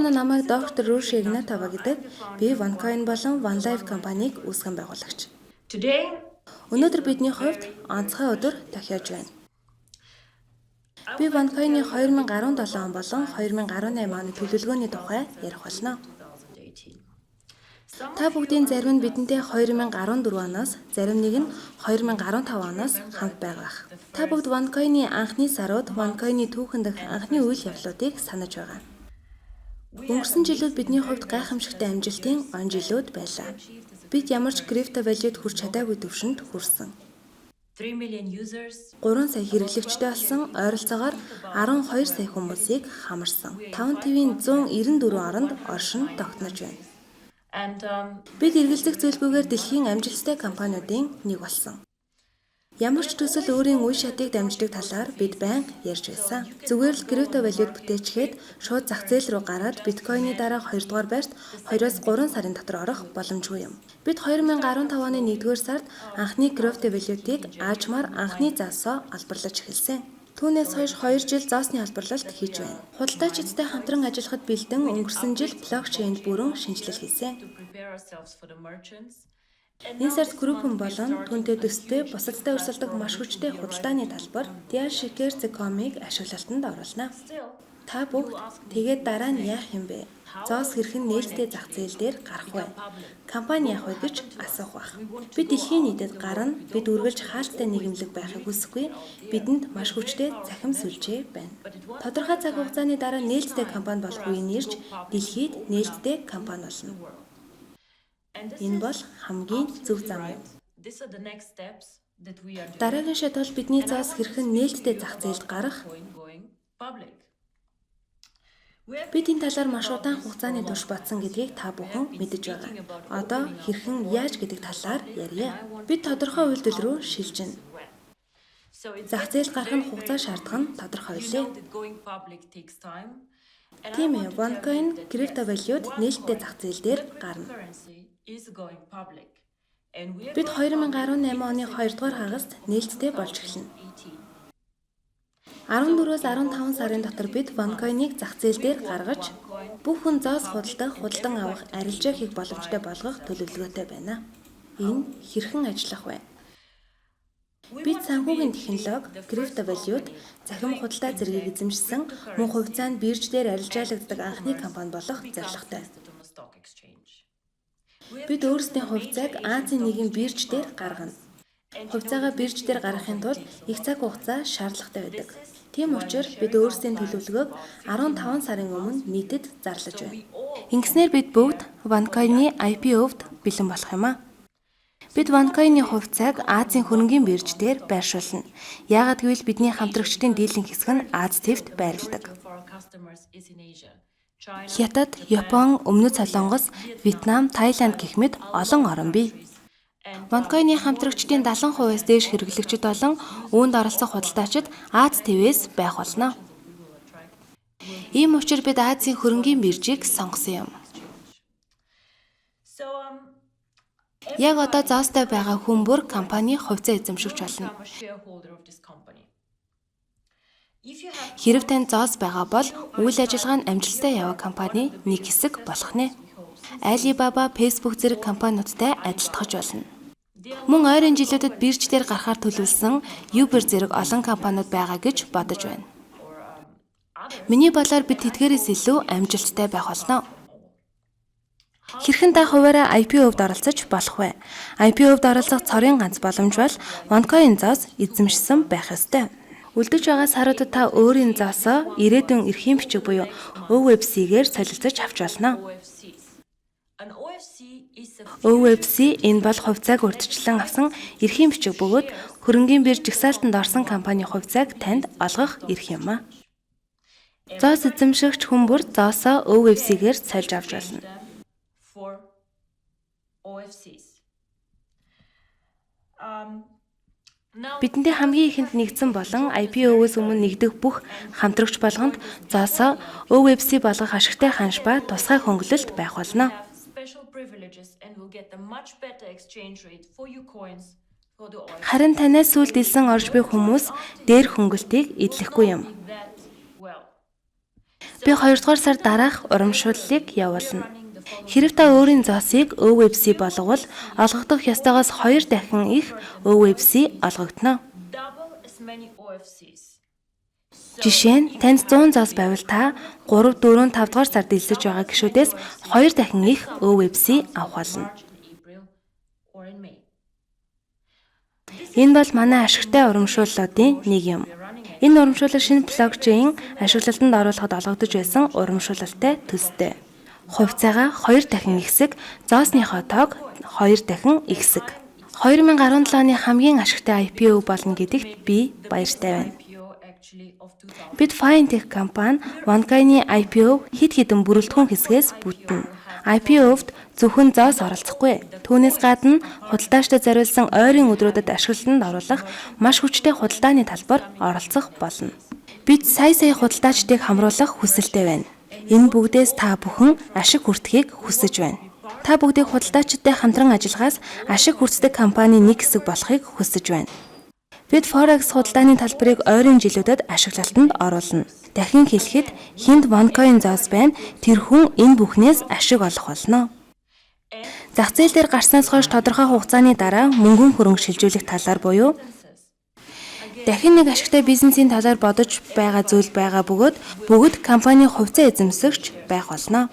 оноо намайг доктор Руши Игнатова гэдэг. Би OneCoin болон OneLife компанийг үүсгэн байгуулагч. Өнөөдөр бидний хувьд онцгой өдөр тохиож байна. Би OneCoin-ы 2017 он болон 2018 оны төлөвлөгөөний тухай ярих болно. Та бүгдийн зарим нь бидэнтэй 2014 оноос, зарим нэг нь 2015 оноос хамт байгаах. Та бүгд OneCoin-ы анхны сарууд, OneCoin-ы түүхэн дэх анхны үйл явдлуудыг санаж байгаа. Өнгөрсөн жилүүд бидний хувьд гайхамшигтай амжилтын он жилүүд байлаа. Бид ямар ч крипто валют хүрч чадаагүй түвшинд хүрсэн. 3 сая хэрэглэгчтэй болсон, ойролцоогоор 12 сая хүмүүсийг хамарсан. 5 твийн 194 оронд оршин тогтнож байна. Бид эргэлзэх зүйлгүйгээр дэлхийн амжилттай компаниудын нэг болсон. Ямар ч төсөл өөрийн үе шатыг дамждаг талаар бид байнга ярьж байсан. Зүгээр л крипто валют бүтээчгээд шууд зах зээл рүү гараад биткойны дараа 2 дугаар байрт 2-3 сарын дотор орох боломжгүй юм. Бид 2015 оны 1-р сард анхны крипто валютыг аажмаар анхны заасаа албарлаж эхэлсэн. Түүнээс хойш 2 жил заосны албарлалт хийж байна. Худалдаачидтай хамтран ажиллахад бэлдэн өнгөрсөн жил блокчейнд бүрэн шинжилэл хийсэн. Энэ сард группэн болон түүнтэй төстэй бусадтай өрсөлдөх маш хүчтэй худалдааны талбар DealShaker.com-ыг ашиглалтанд оруулна. Та бүгд тэгээд дараа нь яах юм бэ? Зоос хэрхэн нээлттэй зах зээл дээр гарах вэ? Компани яах вэ гэж асуух байх. Бид дэлхийн нийтэд гарна, бид үргэлж хаалттай нийгэмлэг байхыг хүсэхгүй. Бидэнд маш хүчтэй захим сүлжээ байна. Тодорхой цаг хугацааны дараа нээлттэй компани болох үе нь ирж дэлхийд нээлттэй компани болно. Энэ бол хамгийн зөв зам юм. Дараагийн шатвал бидний зоос хэрхэн нээлттэй зах зээлд гарах. Бид энэ талаар маш удаан хугацааны турш бодсон гэдгийг та бүхэн мэдэж байгаа. Одоо хэрхэн яаж гэдэг талаар ярья. Бид тодорхой үйлдэл рүү шилжинэ. Зах зээлд гарах нь хугацаа шаардах нь тодорхойлээ. Тийм ээ, OneCoin крипто валют нээлттэй зах зээл дээр гарна. Бид 2018 оны 2 дугаар хагаст нээлттэй болж эхэлнэ. 14-өөс 15 сарын дотор бид OneCoin-ыг зах зээл дээр гаргаж бүх хүн зоос худалдах, худалдан авах, арилжаа хийх боломжтой болгох төлөвлөгөөтэй байна. Энэ хэрхэн ажиллах вэ? Бид санхүүгийн технологи, крипто валют, захим худалдаа зэргийг эзэмшсэн мөн хувьцаанд бирж дээр арилжаалагддаг анхны компани болох зорилготой. Бид өөрсдийн хувьцааг Азийн нэгэн бирж дээр гаргана. Хувьцаагаа бирж дээр гаргахын тулд их цаг хугацаа шаардлагатай байдаг. Тийм учраас бид өөрсдийн төлөвлөгөөг 15 сарын өмнө нийтэд зарлаж байна. Ингэснээр бид бүгд OneCoin-ы IPO-д бэлэн болох юм аа. Бид OneCoin-ы хувьцааг Азийн хөрөнгийн бирж дээр байршуулна. Яагаад гэвэл бидний хамтрагчдын дийлэнх хэсэг нь Аз твт байрладаг. Хятад, Япон, Өмнөд Солонгос, Вьетнам, Таиланд гэх мэт олон орн бий. OneCoin-ы хамтрагчдын 70%-аас дээш хэрэглэгчид болон үүнд оролцох худалдаачид Аз твээс байх болно. Ийм учраас бид Азийн хөрөнгийн биржийг сонгосон юм. Яг одоо зоостой байгаа хүн бүр компани хувьцаа эзэмшигч болно. Хэрэв танд зоос байгаа бол үйл ажиллагаа нь амжилттай явах компани нэг хэсэг болох нэ. Alibaba, Facebook зэрэг компаниудтай адилтгаж болно. Мөн ойрын жилүүдэд бирж дээр гарахаар төлөвлөсөн Uber зэрэг олон компаниуд байгаа гэж бодож байна. Миний бодлоор бид тэдгээрээс илүү амжилттай байх болно. Хэрхэн та хуваараа IPO-д оролцож болох вэ? IPO-д оролцох цорын ганц боломж бол OneCoin зоос эзэмшсэн байх ёстой. Үлдэж байгаа саруудад та өөрийн зоосоо ирээдүйн эрхийн бичиг буюу OFC-гээр солилцож авч болно. OFC энэ бол хувьцааг урьдчилан авсан эрхийн бичиг бөгөөд хөрөнгийн бирж жагсаалтанд орсон компани хувьцааг танд олгох эрх юм аа. Зоос эзэмшигч хүн бүр зоосоо OFC-гээр сольж авч болно. Бидэндээ хамгийн ихэнд нэгдсэн болон IPO-ос өмнө нэгдэх бүх хамтрагч болгонд зоосоо OFC болгох ашигтай ханш ба тусгай хөнгөлөлт байх болно. Харин танаас сүүлд илсэн орж буй хүмүүс дээр хөнгөлтийг эдлэхгүй юм. Би 2 дугаар сар дараах урамшууллыг явуулна. Хэрэв та өөрийн зоосыг OWebC болговол олгогдох ёстойгоос 2 дахин их OWebC олгогдно. Жишээ нь танд 100 зоос байвал та 3, 4, 5 дугаар сард элсэж байгаа гишүүдээс 2 дахин их OWebC авах болно. Энэ бол манай ашигтай урамшууллуудын нэг юм. Энэ урамшуулал шинэ блокчейн ашиглалтанд оруулахад олгогдож байсан урамшуулалтай төстэй. Хувьцаагаа 2 дахин ихсэг, зоосныхоо тоог 2 дахин ихсэг. 2017 оны хамгийн ашигтай IPO болно гэдэгт би баяртай байна. Бид FineTech компани OneCoin-ы IPO хэд хэдэн бүрэлдэхүүн хэсгээс бүтэнэ. IPO-д зөвхөн зоос оролцохгүй. Түүнээс гадна худалдаачдад зориулсан ойрын өдрүүдэд ашиглалтанд оруулах маш хүчтэй худалдааны талбар оролцох болно. Бид сая худалдаачдыг хамруулах хүсэлтэй байна. Энэ бүгдээс та бүхэн ашиг хүртэхийг хүсэж байна. Та бүгдийг худалдаачдтай хамтран ажиллахаас ашиг хүртдэг компани нэг хэсэг болохыг хүсэж байна. Бид Forex худалдааны талбарыг ойрын жилүүдэд ашиглалтанд оруулна. Дахин хэлэхэд хинд OneCoin зоос байна, тэр хүн энэ бүхнээс ашиг олох болно. Зах зээл дээр гарснаас хойш тодорхой хугацааны дараа мөнгөн хөрөнгө шилжүүлэх талаар буюу дахин нэг ашигтай бизнесийн талаар бодож байгаа зүйл байгаа бөгөөд бүгд компани хувьцаа эзэмсэгч байх болно.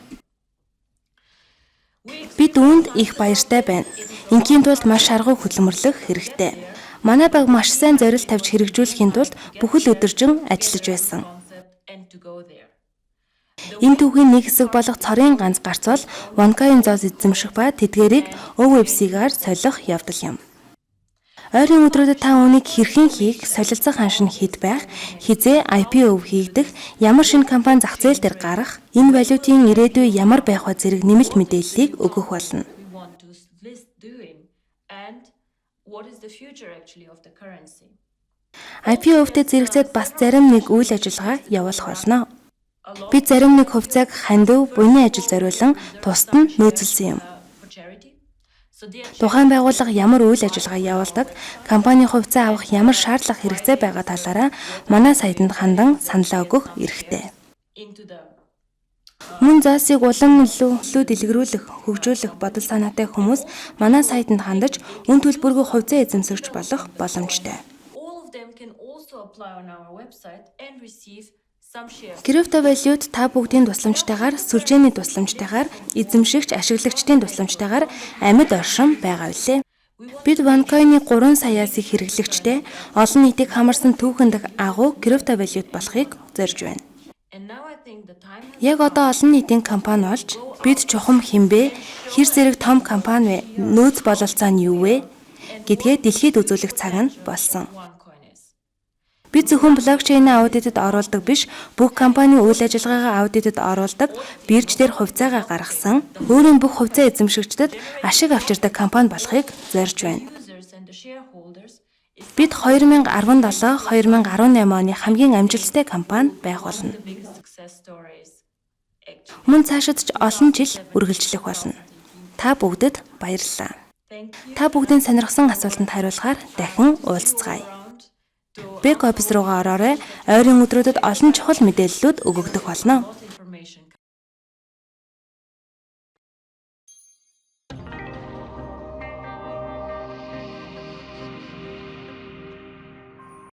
Бид үүнд их баяртай байна. Ингийн тулд маш арга хөдөлмөрлөх хэрэгтэй. Манай баг маш сайн зорилт тавьж хэрэгжүүлэхийн тулд бүхэл өдөржин ажиллаж байсан. Энэ түүхийн нэг хэсэг болох цорын ганц гарц бол OneCoin зоос эзэмших ба тэдгээрийг OWebC-гаар солих явдал юм. Ойрын өдрүүдэд та үүнийг хэрхэн хийх, солилцох ханшин хэд байх, хизээ IPO хийгдэх, ямар шинэ компани зах зээл дээр гарах, энэ валютын ирээдүй ямар байх вэ зэрэг нэмэлт мэдээллийг өгөх болно. IPO-д зэрэгцээд бас зарим нэг үйл ажиллагаа явуулах болно. Бид зарим нэг хувьцааг хандив, буйны ажил зориулан тусад нь нөөцлсөн юм. Тухайн байгууллага ямар үйл ажиллагаа явуулдаг, компани хувьцаа авах ямар шаардлага хэрэгцээ байгаа талаараа манай сайтанд хандан саналаа өгөх эрхтэй. Мөн зоосыг улам илүү дэлгэрүүлэх, хөгжүүлэх бодол санаатай хүмүүс манай сайтанд хандаж үн төлбөргүй хувьцаа эзэмсэгч болох боломжтой. Криптовалют та бүгдийн тусламжтайгаар, сүлжээний тусламжтайгаар, эзэмшигч, ашиглагчдын тусламжтайгаар амьд оршин байгаа билээ. Бид OneCoin-ы 3 саяас их хэрэглэгчтэй олон нийтийг хамарсан түүхэн дэх агуу криптовалют болохыг зорж байна. Яг одоо олон нийтийн компани болж, бид чухам хинбэ, хэр зэрэг том компани вэ, нөөц бололцоо нь юу вэ гэдгээ дэлхийд үзүүлэх цаг нь болсон. Бид зөвхөн блокчейн аудитэд оруулдаг биш, бүх компани үйл ажиллагаагаа аудитэд оруулдаг, бирж дээр хувьцаагаа гаргасан, өөрийн бүх хувьцаа эзэмшигчдэд ашиг авчирдаг компани болохыг зорж байна. Бид 2017-2018 оны хамгийн амжилттай компани байх болно. Мөн цаашид ч олон жил үргэлжлэх болно. Та бүгдэд баярлалаа. Та бүгдийн сонирхсан асуултанд хариулахаар дахин уулзцгаая. Бэк офис руугаа ороорой. Ойрын өдрүүдэд олон чухал мэдээллүүд өгөгдөх болно.